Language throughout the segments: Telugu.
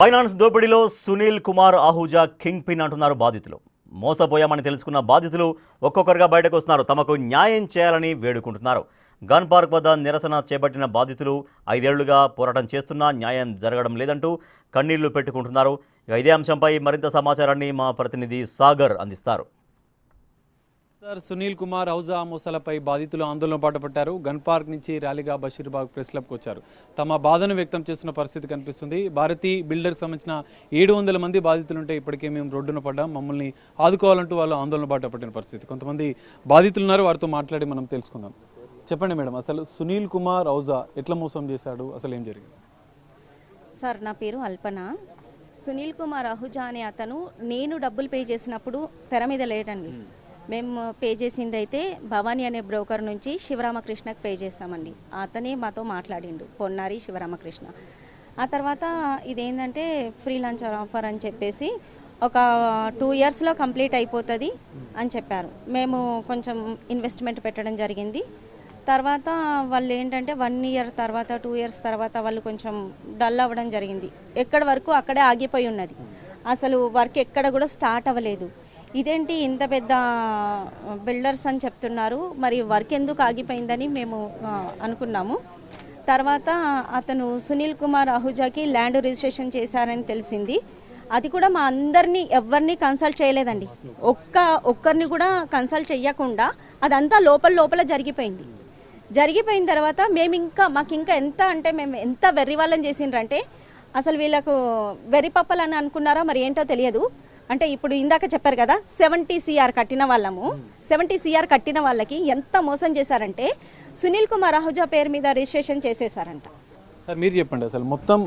ఫైనాన్స్ దోపిడీలో సునీల్ కుమార్ ఆహూజా కింగ్ పిన్ అంటున్నారు బాధితులు. మోసపోయామని తెలుసుకున్న బాధితులు ఒక్కొక్కరుగా బయటకు వస్తున్నారు. తమకు న్యాయం చేయాలని వేడుకుంటున్నారు. గన్ పార్క్ వద్ద నిరసన చేపట్టిన బాధితులు 5 ఏళ్లుగా పోరాటం చేస్తున్నా న్యాయం జరగడం లేదంటూ కన్నీళ్లు పెట్టుకుంటున్నారు. ఇదే అంశంపై మరింత సమాచారాన్ని మా ప్రతినిధి సాగర్ అందిస్తారు. సార్, సునీల్ కుమార్ ఔజా మోసాలపై బాధితులు ఆందోళన బాటపట్టారు. గన్ పార్క్ నుంచి ర్యాలీగా బషీర్బాగ్ ప్రెస్ క్లబ్కి వచ్చారు. తమ బాధను వ్యక్తం చేస్తున్న పరిస్థితి కనిపిస్తుంది. భారతీ బిల్డర్కి సంబంధించిన 700 మంది బాధితులుంటే ఇప్పటికే మేము రోడ్డున పడ్డాం, మమ్మల్ని ఆదుకోవాలంటూ వాళ్ళు ఆందోళన బాటపట్టిన పరిస్థితి. కొంతమంది బాధితులు ఉన్నారు, వారితో మాట్లాడి మనం తెలుసుకుందాం. చెప్పండి మేడం, అసలు సునీల్ కుమార్ ఔజా ఎట్లా మోసం చేశాడు, అసలు ఏం జరిగింది? సార్, నా పేరు అల్పన. సునీల్ కుమార్ ఆహూజా అనే అతను నేను డబ్బులు పే చేసినప్పుడు తెర మీద లేడండి. మేము పే చేసింది అయితే భవానీ అనే బ్రోకర్ నుంచి శివరామకృష్ణకు పే చేస్తామండి. అతనే మాతో మాట్లాడిండు, పొన్నారి శివరామకృష్ణ. ఆ తర్వాత ఇదేంటంటే ఫ్రీ లంచ్ ఆఫర్ అని చెప్పేసి ఒక 2 ఇయర్స్లో కంప్లీట్ అయిపోతుంది అని చెప్పారు. మేము కొంచెం ఇన్వెస్ట్మెంట్ పెట్టడం జరిగింది. తర్వాత వాళ్ళు ఏంటంటే 1 ఇయర్ తర్వాత 2 ఇయర్స్ తర్వాత వాళ్ళు కొంచెం డల్ అవ్వడం జరిగింది. ఎక్కడి వరకు అక్కడే ఆగిపోయి ఉన్నది. అసలు వర్క్ ఎక్కడ కూడా స్టార్ట్ అవ్వలేదు. ఇదేంటి ఇంత పెద్ద బిల్డర్స్ అని చెప్తున్నారు, మరి వర్క్ ఎందుకు ఆగిపోయిందని మేము అనుకున్నాము. తర్వాత అతను సునీల్ కుమార్ ఆహూజాకి ల్యాండ్ రిజిస్ట్రేషన్ చేశారని తెలిసింది. అది కూడా మా అందరినీ ఎవరిని కన్సల్ట్ చేయలేదండి. ఒక్కరిని కూడా కన్సల్ట్ చేయకుండా అదంతా లోపల జరిగిపోయింది. జరిగిపోయిన తర్వాత మాకు ఇంకా ఎంత అంటే మేము ఎంత వెర్రి వాళ్ళని చేసిండ్రంటే అసలు వీళ్ళకు వెర్రి పప్పలు అని అనుకున్నారో మరి ఏంటో తెలియదు. అంటే ఇప్పుడు ఇందాక చెప్పారు కదా 70 CR కట్టిన వాళ్ళము, 70 CR కట్టిన వాళ్ళకి ఎంత మోసం చేశారంటే సునీల్ కుమార్ ఆహూజా పేరు మీద రిజిస్ట్రేషన్ చేసేసారంట. సార్, మీరు చెప్పండి, అసలు మొత్తం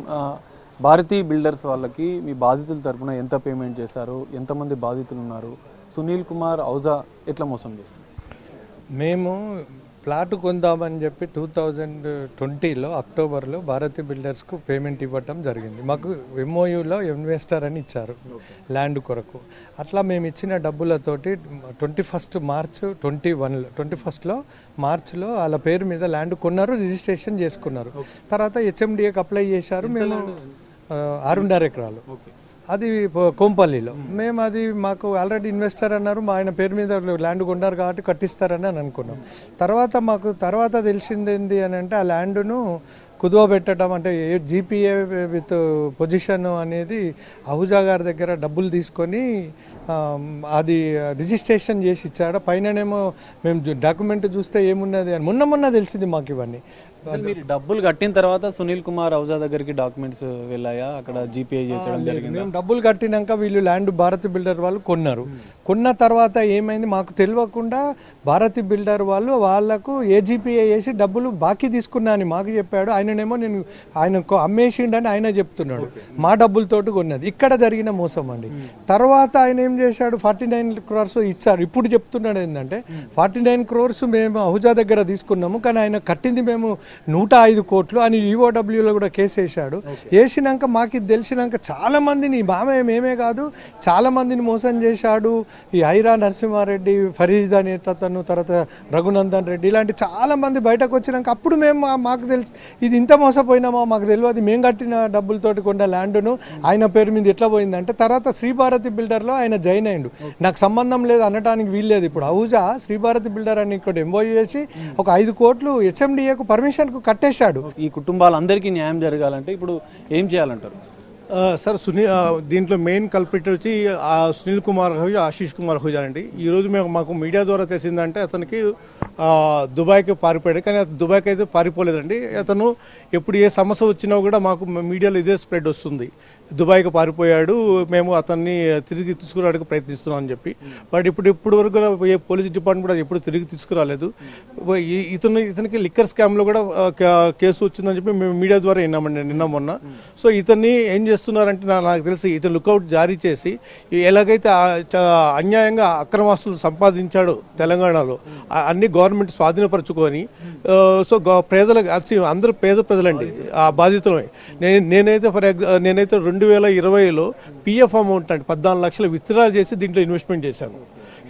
భారతీ బిల్డర్స్ వాళ్ళకి మీ బాధితుల తరఫున ఎంత పేమెంట్ చేశారు, ఎంతమంది బాధితులు ఉన్నారు, సునీల్ కుమార్ ఔజా ఎట్లా మోసం చేశారు? మేము ప్లాట్ కొందామని చెప్పి 2020లో అక్టోబర్లో భారతీ బిల్డర్స్కు పేమెంట్ ఇవ్వటం జరిగింది. మాకు MOUలో ఇన్వెస్టర్ అని ఇచ్చారు ల్యాండ్ కొరకు. అట్లా మేము ఇచ్చిన డబ్బులతోటి 21 మార్చ్ 21లో మార్చ్లో వాళ్ళ పేరు మీద ల్యాండ్ కొన్నారు, రిజిస్ట్రేషన్ చేసుకున్నారు. తర్వాత HMDAకి అప్లై చేశారు. మేము 6.5 ఎకరాలు, అది కోంపల్లిలో. మేము అది మాకు ఆల్రెడీ ఇన్వెస్టర్ అన్నారు, మా ఆయన పేరు మీద ల్యాండ్ కొన్నారు కాబట్టి కట్టిస్తారని అనుకున్నాం. తర్వాత తెలిసింది ఏంటి అని అంటే ఆ ల్యాండ్ను కుదువ పెట్టడం, అంటే GPA విత్ పొజిషన్ అనేది ఆహూజా గారి దగ్గర డబ్బులు తీసుకొని అది రిజిస్ట్రేషన్ చేసి ఇచ్చాడు. పైననేమో మేము డాక్యుమెంట్ చూస్తే ఏమున్నది అని మొన్న తెలిసింది మాకు ఇవన్నీ. మీరు డబ్బులు కట్టిన తర్వాత సునీల్ కుమార్ ఔజా దగ్గరికి డాక్యుమెంట్స్ వెళ్ళాయా? అక్కడ GPA చేసడం జరిగింది. మేము డబ్బులు కట్టినాక వీళ్ళు ల్యాండ్ భారతీ బిల్డర్ వాళ్ళు కొన్నారు. కొన్న తర్వాత ఏమైంది మాకు తెలియకుండా భారతీ బిల్డర్ వాళ్ళు వాళ్ళకు GPA చేసి డబ్బులు బాకీ తీసుకున్నా అని మాకు చెప్పాడు. ఆయననేమో ఆయన అమ్మేసిండని ఆయన చెప్తున్నాడు. మా డబ్బులతోటి కొన్నది. ఇక్కడ జరిగిన మోసం అండి. తర్వాత ఆయన ఏం చేశాడు, 49 crores ఇచ్చారు. ఇప్పుడు చెప్తున్నాడు ఏంటంటే 49 crores మేము ఆహూజా దగ్గర తీసుకున్నాము, కానీ ఆయన కట్టింది మేము 105 కోట్లు అని EOWలో కూడా కేసు వేశాడు. వేసినాక మాకు ఇది తెలిసినాక చాలా మందిని, మేమే కాదు చాలా మందిని మోసం చేశాడు. ఈ ఐరా నరసింహారెడ్డి, ఫరీద్ అనే అతను, తర్వాత రఘునందన్ రెడ్డి, ఇలాంటి చాలా మంది బయటకు వచ్చినాక అప్పుడు మాకు తెలిసి ఇది ఇంత మోసపోయినామా మాకు తెలియదు. మేము కట్టిన డబ్బులతోటి కొన్న ల్యాండ్ను ఆయన పేరు మీద ఎట్లా పోయిందంటే తర్వాత శ్రీభారతి బిల్డర్లో ఆయన జాయిన్ అయ్యిండు. నాకు సంబంధం లేదు అనడానికి వీల్లేదు. ఇప్పుడు ఆహూజా శ్రీభారతి బిల్డర్ అని ఇక్కడ MOU చేసి ఒక 5 కోట్లు HMDAకు పర్మిషన్కు కట్టేశాడు. ఈ కుటుంబాలందరికీ న్యాయం జరగాలంటే ఇప్పుడు ఏం చేయాలంటారు? సార్, దీంట్లో మెయిన్ కల్పిట్ వచ్చి సునీల్ కుమార్ ఆహూజా, ఆశీష్ కుమార్ ఆహూజా అండి. ఈరోజు మాకు మీడియా ద్వారా తెలిసిందంటే అతనికి దుబాయ్కి పారిపోయాడు, కానీ దుబాయ్కి అయితే పారిపోలేదండి. అతను ఎప్పుడు ఏ సమస్య వచ్చినా కూడా మాకు మీడియాలో ఇదే స్ప్రెడ్ వస్తుంది, దుబాయ్కి పారిపోయాడు, మేము అతన్ని తిరిగి తీసుకురావడానికి ప్రయత్నిస్తున్నాం అని చెప్పి. బట్ ఇప్పుడు వరకు ఏ పోలీస్ డిపార్ట్మెంట్ కూడా ఎప్పుడు తిరిగి తీసుకురాలేదు. ఇతనికి లిక్కర్ స్కామ్లో కూడా కేసు వచ్చిందని చెప్పి మేము మీడియా ద్వారా విన్నామండి నిన్న మొన్న. సో ఇతన్ని ఏం చేస్తున్నారంటే నాకు తెలిసి ఇతను లుకౌట్ జారీ చేసి ఎలాగైతే అన్యాయంగా అక్రమాస్తులు సంపాదించాడు తెలంగాణలో, అన్ని గవర్నమెంట్ స్వాధీనపరచుకొని సో పేదలకు అందరూ పేద ప్రజలండి ఆ బాధితులమే. నేనైతే నేనైతే 2020లో పిఎఫ్ అమౌంట్ అంటే 14 లక్షలు విత్డ్రా చేసి దీంట్లో ఇన్వెస్ట్మెంట్ చేశాను.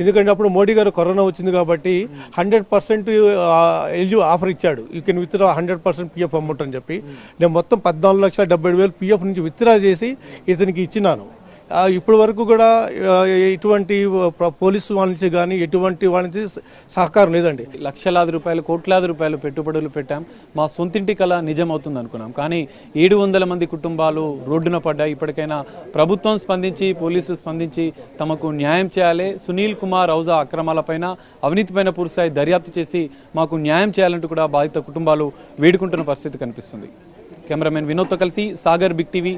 ఎందుకంటే అప్పుడు మోడీ గారు కరోనా వచ్చింది కాబట్టి 100% ఆఫర్ ఇచ్చాడు, you can withdraw 100% PF amount అని చెప్పి. నేను మొత్తం 14,77,000 పిఎఫ్ నుంచి విత్డ్రా చేసి ఇతనికి ఇచ్చినాను. ఇప్పటి వరకు కూడా ఇటువంటి పోలీసు వాళ్ళ నుంచి కానీ ఎటువంటి వాళ్ళ నుంచి సహకారం లేదండి. లక్షలాది రూపాయలు, కోట్లాది రూపాయలు పెట్టుబడులు పెట్టాం, మా సొంతింటి కళ నిజం అవుతుంది అనుకున్నాం. కానీ 700 మంది కుటుంబాలు రోడ్డున పడ్డాయి. ఇప్పటికైనా ప్రభుత్వం స్పందించి, పోలీసులు స్పందించి తమకు న్యాయం చేయాలి. సునీల్ కుమార్ ఔజా అక్రమాలపైన, అవినీతిపైన పూర్తిస్థాయి దర్యాప్తు చేసి మాకు న్యాయం చేయాలంటూ కూడా బాధిత కుటుంబాలు వేడుకుంటున్న పరిస్థితి కనిపిస్తుంది. కెమెరామెన్ వినోద్తో కలిసి సాగర్, బిగ్ టీవీ.